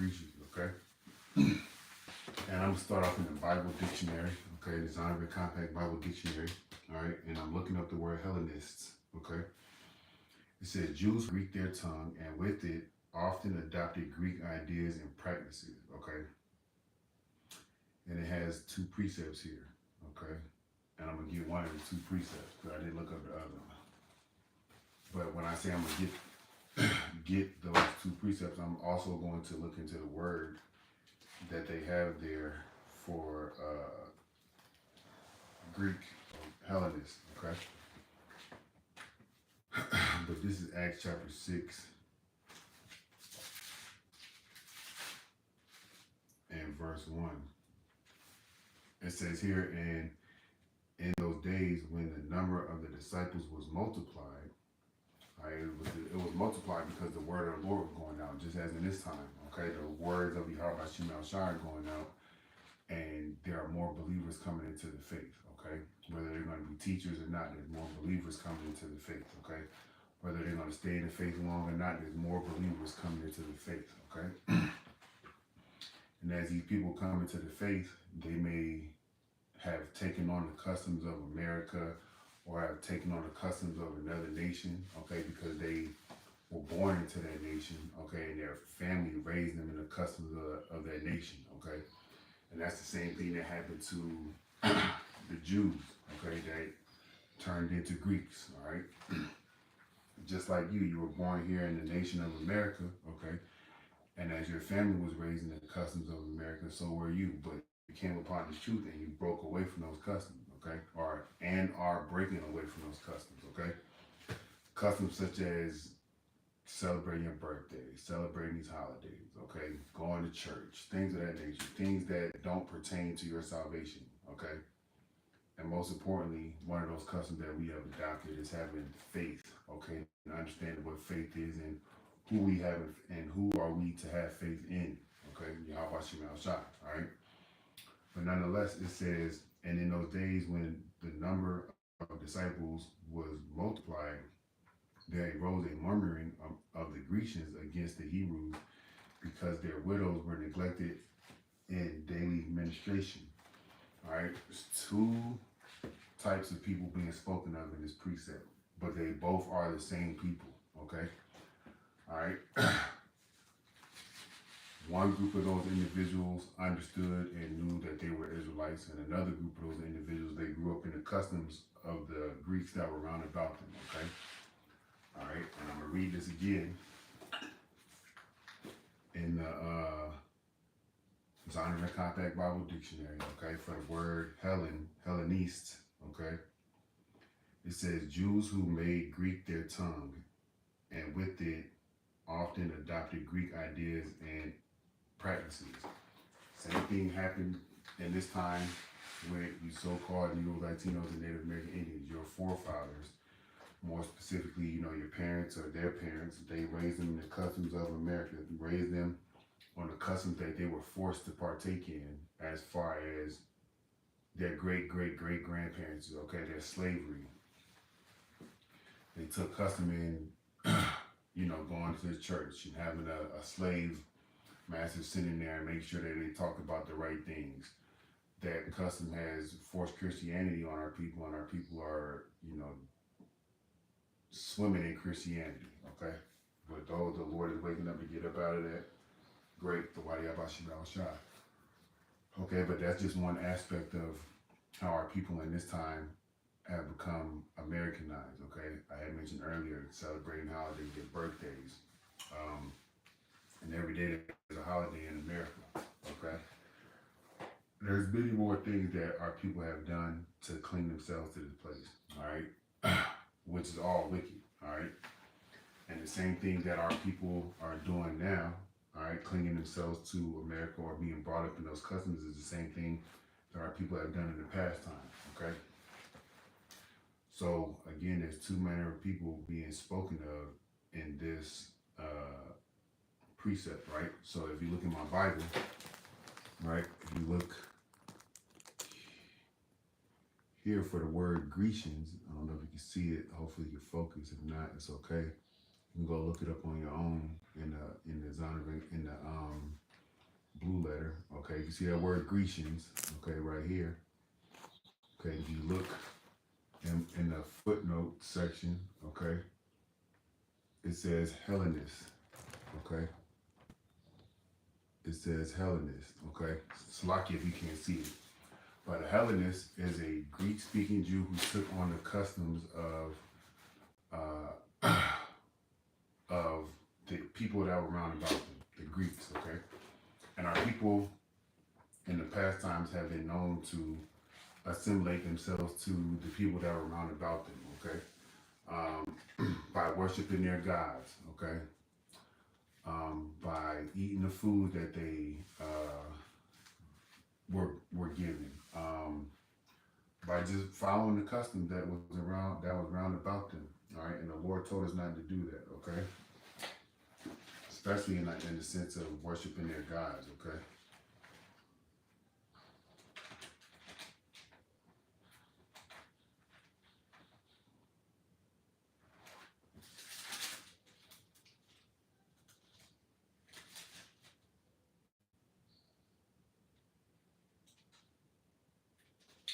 Grecians, okay? And I'm gonna start off in the Bible dictionary, okay, the Zondervan Compact Bible Dictionary, all right? And I'm looking up the word Hellenists, okay? It says Jews Greek their tongue and with it often adopted Greek ideas and practices, okay? And it has two precepts here, okay? And I'm gonna get one of the two precepts because I didn't look up the other one. But when I say I'm gonna get those two precepts, I'm also going to look into the word that they have there for Greek Hellenist, okay? But this is Acts chapter 6 and verse 1. It says here, and in those days when the number of the disciples was multiplied, right, it was multiplied because the word of the Lord was going out, just as in this time, okay? The words of Yahweh Shemel Shai are going out, and there are more believers coming into the faith, okay? Whether they're going to be teachers or not, there's more believers coming into the faith, okay? Whether they're going to stay in the faith long or not, there's more believers coming into the faith, okay? And as these people come into the faith, they may have taken on the customs of America or have taken on the customs of another nation, okay, because they were born into that nation, okay, and their family raised them in the customs of that nation, okay. And that's the same thing that happened to the Jews, okay, that turned into Greeks, all right. Just like you were born here in the nation of America, okay, and as your family was raised in the customs of America, so were you, but you came upon the truth and you broke away from those customs, okay, and are breaking away from those customs, okay. Customs such as celebrating your birthday, celebrating these holidays, okay, going to church, things of that nature, things that don't pertain to your salvation, okay. And most importantly, one of those customs that we have adopted is having faith, okay, and understanding what faith is and who we have and who are we to have faith in, okay, Yahweh Shemel Shai, all right. But nonetheless, it says, and in those days when the number of disciples was multiplied, there arose a murmuring of the Grecians against the Hebrews because their widows were neglected in daily ministration. All right, there's two types of people being spoken of in this precept, but they both are the same people. Okay, all right. One group of those individuals understood and knew that they were Israelites, and another group of those individuals, they grew up in the customs of the Greeks that were round about them. Okay. All right, and I'm gonna read this again in the Zondervan Compact Bible Dictionary. Okay, for the word Hellenist. Okay, it says Jews who made Greek their tongue, and with it often adopted Greek ideas and practices. Same thing happened in this time with you so-called Negro, Latinos, and Native American Indians. Your forefathers, more specifically, your parents or their parents, they raised them in the customs of America, raised them on the customs that they were forced to partake in as far as their great-great-great-grandparents, okay, their slavery. They took custom in, going to the church and having a slave master sitting there and make sure that they talk about the right things. That custom has forced Christianity on our people, and our people are, swimming in Christianity, okay? But those the Lord is waking up to get up out of that, great, the Wadi Abashimel Shah. Okay, but that's just one aspect of how our people in this time have become Americanized, okay? I had mentioned earlier, celebrating holidays, their birthdays, and every day there's a holiday in America, okay? There's many more things that our people have done to clean themselves to this place, all right? Which is all wicked, all right? And the same thing that our people are doing now, all right, clinging themselves to America or being brought up in those customs is the same thing that our people have done in the past time, okay? So again, there's two manner of people being spoken of in this precept, right? So if you look in my Bible, right, if you look here for the word Grecians, I don't know if you can see it, hopefully you focus, if not, it's okay. You can go look it up on your own in the Zondervan, in the Okay, you see that word Grecians, okay, right here. Okay, if you look in the footnote section, okay, it says Hellenist, okay? It says Hellenist, okay? Slocky if you can't see it. But a Hellenist is a Greek-speaking Jew who took on the customs uh, of the people that were around about them, the Greeks, okay? And our people in the past times have been known to assimilate themselves to the people that were around about them, okay? By worshiping their gods, okay? By eating the food that they were given, by just following the custom that was around about them. All right, and the Lord told us not to do that. Okay, especially in the sense of worshiping their gods. Okay.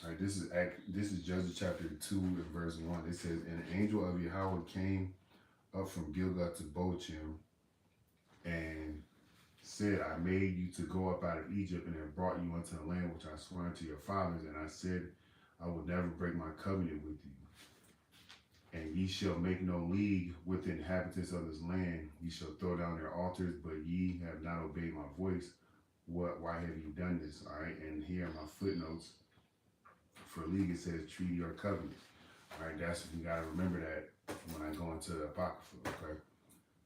All right, this is Judges chapter 2 and verse 1. It says, "And an angel of Yahweh came up from Gilgal to Bochim, and said, I made you to go up out of Egypt and have brought you unto the land which I swore unto your fathers. And I said, I will never break my covenant with you. And ye shall make no league with the inhabitants of this land. Ye shall throw down their altars, but ye have not obeyed my voice. Why have you done this?" All right, and here are my footnotes. For league, it says treaty or covenant. All right, that's, you got to remember that when I go into the Apocrypha, okay?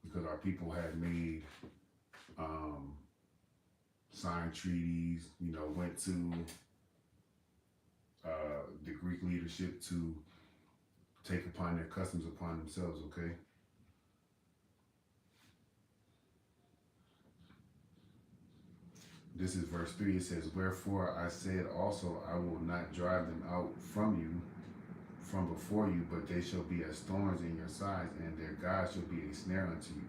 Because our people had made signed treaties, went to the Greek leadership to take upon their customs upon themselves, okay? This is verse 3. It says, "Wherefore I said also, I will not drive them out from you, from before you, but they shall be as thorns in your sides, and their God shall be a snare unto you."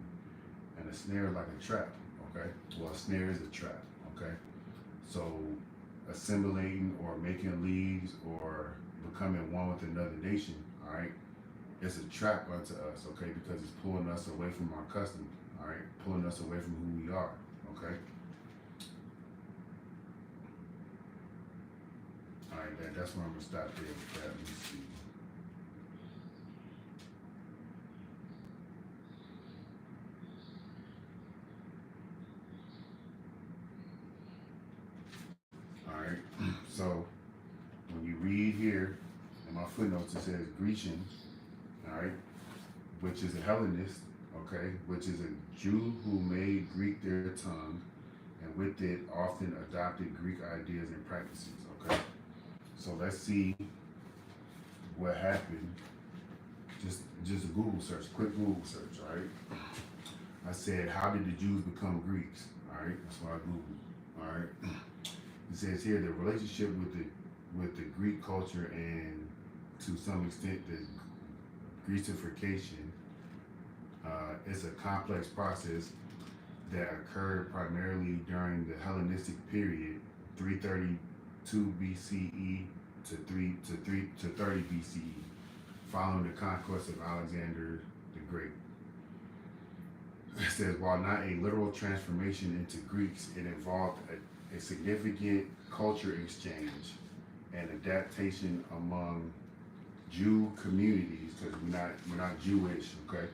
And a snare is like a trap, okay? Well, a snare is a trap, okay? So assimilating or making leagues or becoming one with another nation, all right, it's a trap unto us, okay, because it's pulling us away from our customs, all right, pulling us away from who we are, okay. All right, that's where I'm gonna stop there with that. Let me see. All right, so when you read here in my footnotes, it says Grecians, all right, which is a Hellenist, okay, which is a Jew who made Greek their tongue, and with it often adopted Greek ideas and practices, okay. So let's see what happened. Just a Google search, quick Google search, all right. I said, how did the Jews become Greeks? All right, that's what I Googled. All right, it says here the relationship with the Greek culture and to some extent the Grecification is a complex process that occurred primarily during the Hellenistic period, 332 BCE to 30 BCE, following the conquest of Alexander the Great. It says, while not a literal transformation into Greeks, it involved a significant culture exchange and adaptation among Jew communities, because we're not Jewish, okay?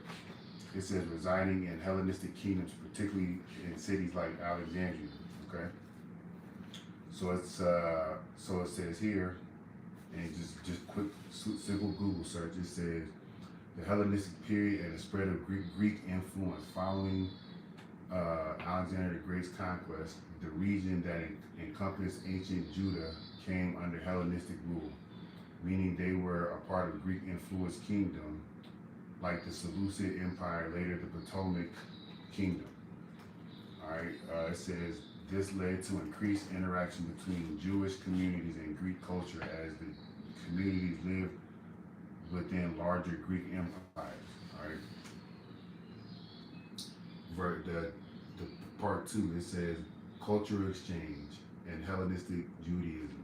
It says residing in Hellenistic kingdoms, particularly in cities like Alexandria, okay? So it says here, and just quick simple Google search, it says the Hellenistic period and the spread of Greek influence following Alexander the Great's conquest. The region that encompassed ancient Judah came under Hellenistic rule, meaning they were a part of Greek influenced kingdom like the Seleucid Empire, later the Potomac Kingdom. All right, it says this led to increased interaction between Jewish communities and Greek culture as the communities lived within larger Greek empires. All right. The part 2, it says cultural exchange. and Hellenistic Judaism.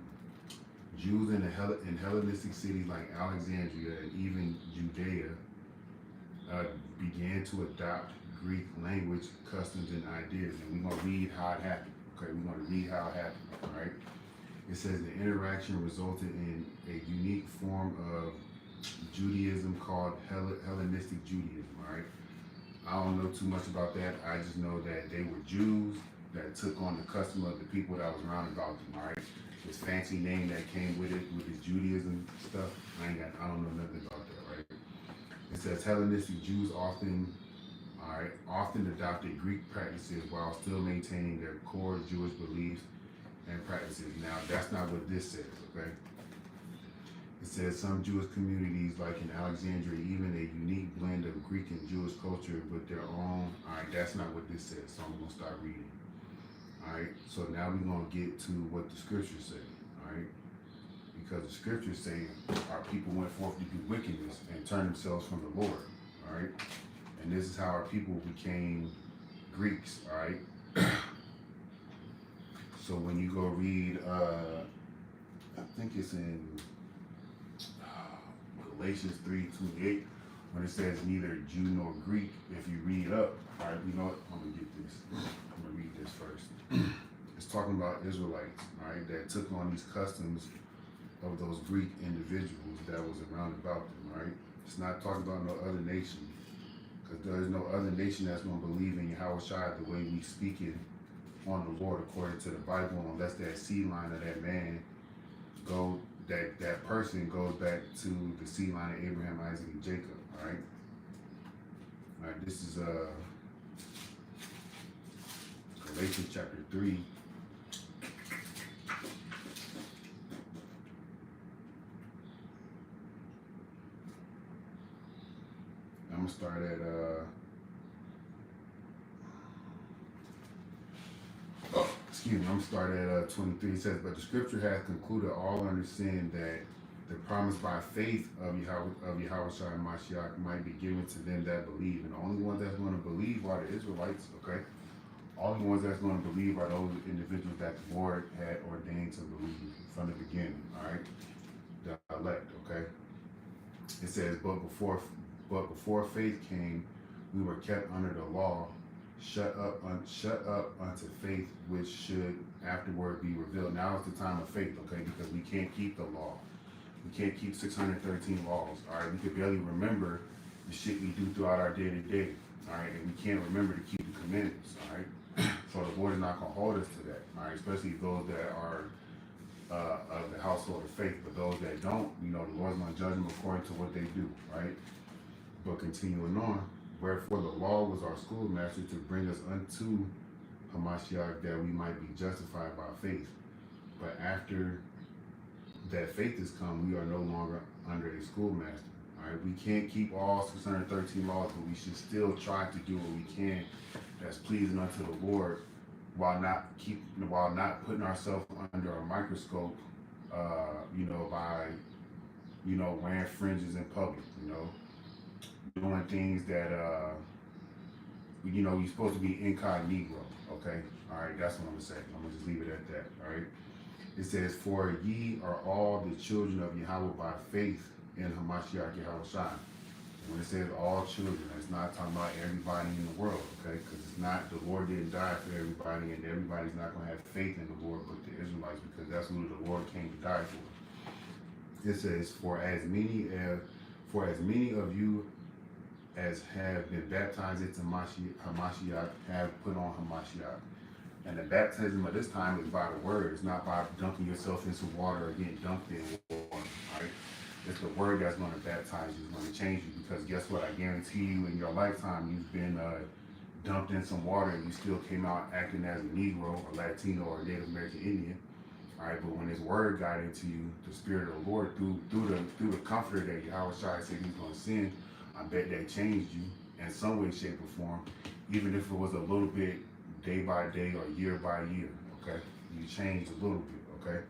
Jews in Hellenistic cities like Alexandria and even Judea began to adopt Greek language, customs, and ideas. And we're going to read how it happened. Okay, we're going to read how it happened. All right. It says the interaction resulted in a unique form of Judaism called Hellenistic Judaism. All right. I don't know too much about that. I just know that they were Jews that took on the custom of the people that was around about them. All right. This fancy name that came with it, with this Judaism stuff. I don't know nothing about that. Right. It says Hellenistic Jews often adopted Greek practices while still maintaining their core Jewish beliefs and practices. Now, that's not what this says, okay? It says some Jewish communities, like in Alexandria, even a unique blend of Greek and Jewish culture with their own. All right, that's not what this says, so I'm going to start reading. All right, so now we're going to get to what the scriptures say, all right? Because the scriptures say our people went forth to do wickedness and turned themselves from the Lord, all right? And this is how our people became Greeks, all right? So when you go read, I think it's in Galatians 3:28, when it says neither Jew nor Greek, if you read up, all right, you know what, I'm going to get this. I'm going to read this first. It's talking about Israelites, all right, that took on these customs of those Greek individuals that was around about them, right? It's not talking about no other nation, because there is no other nation that's going to believe in Yahweh Shai the way we speak it on the Lord according to the Bible, unless that seed line of that man that person goes back to the seed line of Abraham, Isaac, and Jacob. All right. All right. This is Galatians chapter 3. I'm gonna start at I'm gonna start at 23. It says, but the scripture has concluded all understand that the promise by faith of Yahweh Shai and Mashiach might be given to them that believe. And the only ones that's going to believe are the Israelites, okay? All the ones that's going to believe are those individuals that the Lord had ordained to believe from the beginning, all right? The elect, okay? It says, but before faith came, we were kept under the law, shut up unto faith, which should afterward be revealed. Now is the time of faith, okay? Because we can't keep the law. We can't keep 613 laws, all right? We could barely remember the shit we do throughout our day to day, all right? And we can't remember to keep the commandments, all right? So the Lord is not going to hold us to that, all right? Especially those that are of the household of faith. But those that don't, the Lord's going to judge them according to what they do, right? But continuing on, wherefore the law was our schoolmaster to bring us unto Hamashiach, that we might be justified by faith. But after that faith has come, we are no longer under a schoolmaster. All right, we can't keep all 613 laws, but we should still try to do what we can that's pleasing unto the Lord, while not putting ourselves under a microscope, by wearing fringes in public, doing things that you're supposed to be incognito. Okay, all right, that's what I'm gonna say. I'm gonna just leave it at that. All right. It says, for ye are all the children of Yahweh by faith in Hamashiach Yahweh Shai. When it says all children, it's not talking about everybody in the world, okay? Because it's not, the Lord didn't die for everybody, and everybody's not going to have faith in the Lord but the Israelites, because that's who the Lord came to die for. It says, for as many of you as have been baptized into Hamashiach have put on Hamashiach. And the baptism of this time is by the word. It's not by dunking yourself in some water or getting dunked in water, right? It's the word that's going to baptize you, it's going to change you. Because guess what? I guarantee you in your lifetime, you've been dumped in some water and you still came out acting as a Negro, or Latino, or Native American Indian. All right, but when his word got into you, the Spirit of the Lord, through the comforter that Yahweh Shai said he's going to send, I bet that changed you in some way, shape, or form, even if it was a little bit day by day or year by year, okay? You changed a little bit, okay?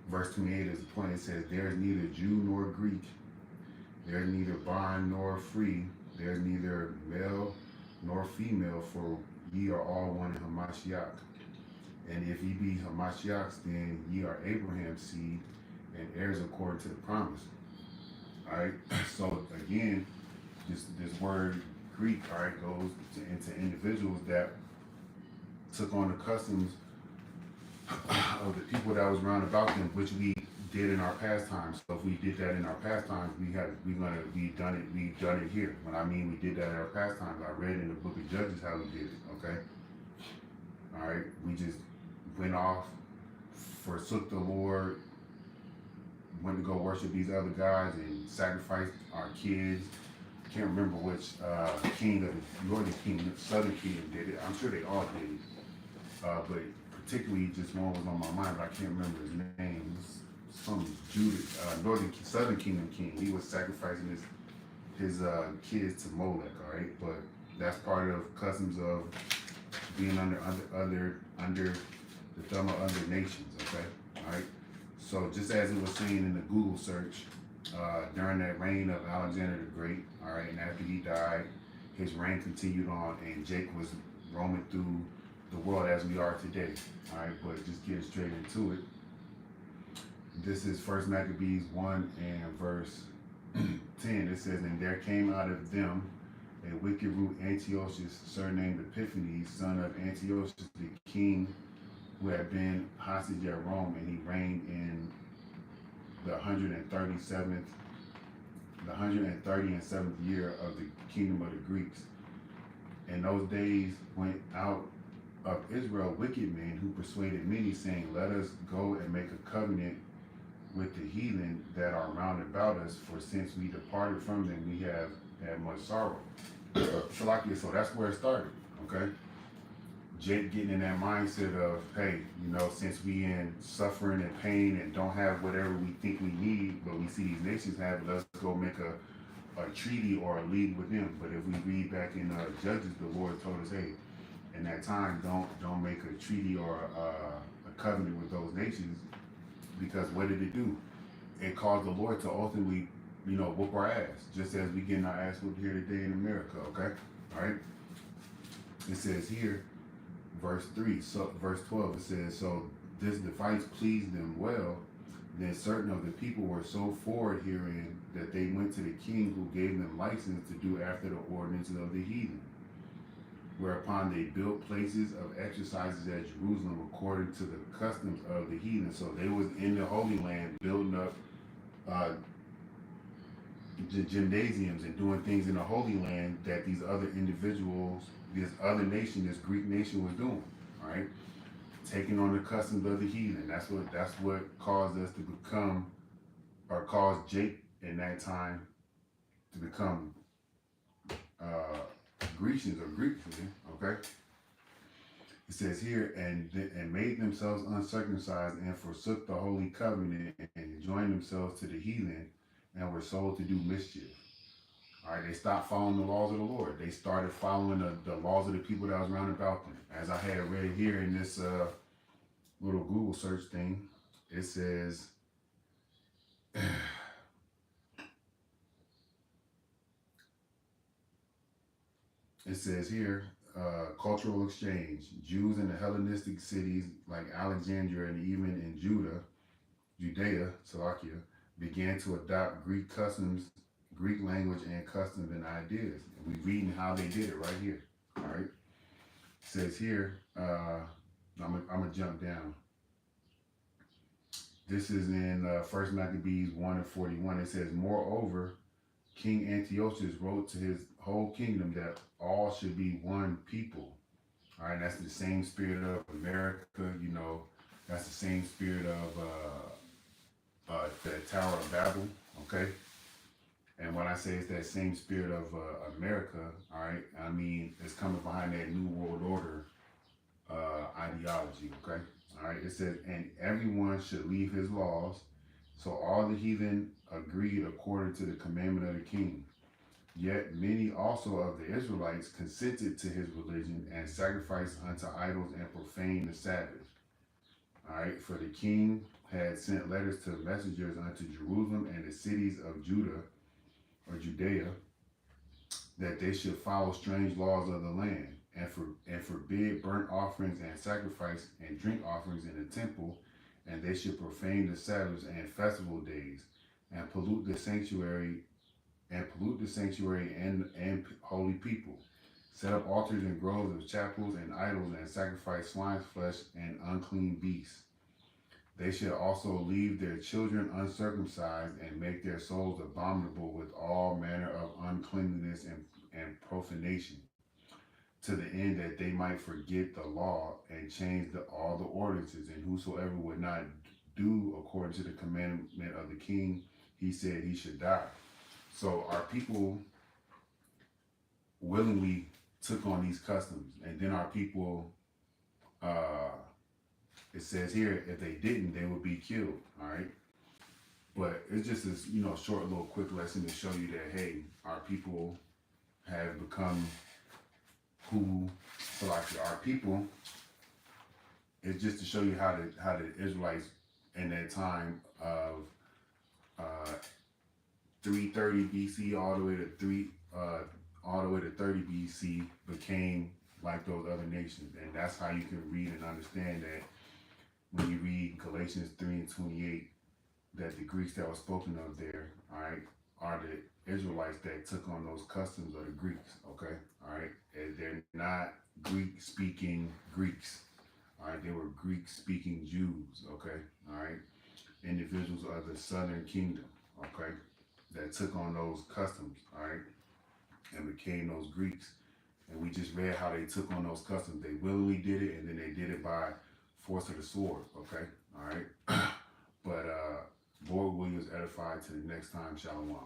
Verse 28 is the point. It says, there is neither Jew nor Greek, there is neither bond nor free, there is neither male nor female, for ye are all one in Hamashiach. And if ye be Hamashiachs, then ye are Abraham's seed and heirs according to the promise. All right. So again, this word Greek, all right, goes into individuals that took on the customs of the people that was round about them, which we did in our pastimes. So if we did that in our pastimes, we've done it here. When I mean we did that in our pastimes, I read in the book of Judges how we did it. Okay, all right, we just went off, forsook the Lord, went to go worship these other guys and sacrificed our kids. Can't remember which king of the northern kingdom, southern kingdom did it. I'm sure they all did it, but particularly just one was on my mind, but I can't remember his name. Some Judah, southern kingdom king. He was sacrificing his kids to Molech. All right, but that's part of customs of being under the thumb of other nations. Okay, all right. So just as it was saying in the Google search, during that reign of Alexander the Great, all right, and after he died, his reign continued on, and Jake was roaming through the world as we are today. All right, but just getting straight into it. This is First Maccabees 1 and verse 10. It says, "And there came out of them a wicked root, Antiochus, surnamed Epiphanes, son of Antiochus the king, who had been hostage at Rome, and he reigned in the 137th year of the kingdom of the Greeks. In those days went out of Israel wicked men who persuaded many, saying, Let us go and make a covenant with the heathen that are round about us, for since we departed from them, we have had much sorrow." So that's where it started, okay? Jake getting in that mindset of, hey, since we in suffering and pain and don't have whatever we think we need, but we see these nations have it, let's go make a treaty or a league with them. But if we read back in Judges, the Lord told us, hey, in that time, don't make a treaty or a covenant with those nations, because what did it do? It caused the Lord to ultimately, whoop our ass, just as we getting our ass whooped here today in America, okay? All right? It says here, verse 12, it says, "So this device pleased them well. Then certain of the people were so forward herein that they went to the king, who gave them license to do after the ordinances of the heathen. Whereupon they built places of exercises at Jerusalem according to the customs of the heathen." So they was in the Holy Land building up gymnasiums and doing things in the Holy Land that these other individuals, this other nation, this Greek nation was doing. All right, taking on the customs of the heathen. That's what caused us to become, or caused Jake in that time to become Grecians or Greeks. Okay. It says here, and made themselves uncircumcised, and forsook the holy covenant, and joined themselves to the heathen, and were sold to do mischief. All right, they stopped following the laws of the Lord. They started following the laws of the people that was round about them. As I had read here in this little Google search thing, it says, here, cultural exchange. Jews in the Hellenistic cities like Alexandria and even in Judea, Salakia, began to adopt Greek customs, Greek language and customs and ideas. And we reading how they did it right here. All right. It says here, I'm gonna jump down. This is in First Maccabees 1 and 41. It says, "Moreover, King Antiochus wrote to his whole kingdom that all should be one people." All right, that's the same spirit of America. That's the same spirit of the Tower of Babel. Okay, and when I say it's that same spirit of America, all right, I mean it's coming behind that New World Order ideology. Okay, all right. It says, "And everyone should leave his laws." So all the heathen agreed according to the commandment of the king. Yet many also of the Israelites consented to his religion, and sacrificed unto idols and profaned the Sabbath. All right, for the king had sent letters to messengers unto Jerusalem and the cities of Judah or Judea, that they should follow strange laws of the land, and forbid burnt offerings and sacrifice and drink offerings in the temple, and they should profane the Sabbaths and festival days, and pollute the sanctuary and holy people. Set up altars and groves of chapels and idols, and sacrifice swine's flesh and unclean beasts. They should also leave their children uncircumcised, and make their souls abominable with all manner of uncleanness and profanation, to the end that they might forget the law and change all the ordinances. And whosoever would not do according to the commandment of the king, he said he should die. So our people willingly took on these customs, and then our people, it says here, if they didn't, they would be killed. All right, but it's just this, short little quick lesson to show you that, hey, our people have become who, so like our people, it's just to show you how the Israelites in that time of 330 BC all the way to 30 BC became like those other nations. And that's how you can read and understand that when you read Galatians 3:28, that the Greeks that were spoken of there, all right, are the Israelites that took on those customs of the Greeks, okay, all right, and they're not Greek-speaking Greeks, all right, they were Greek-speaking Jews, okay, all right, individuals of the southern kingdom, okay, that took on those customs, all right, and became those Greeks. And we just read how they took on those customs. They willingly did it, and then they did it by force of the sword, okay, all right. But Lord Williams edified to the next time. Shalom.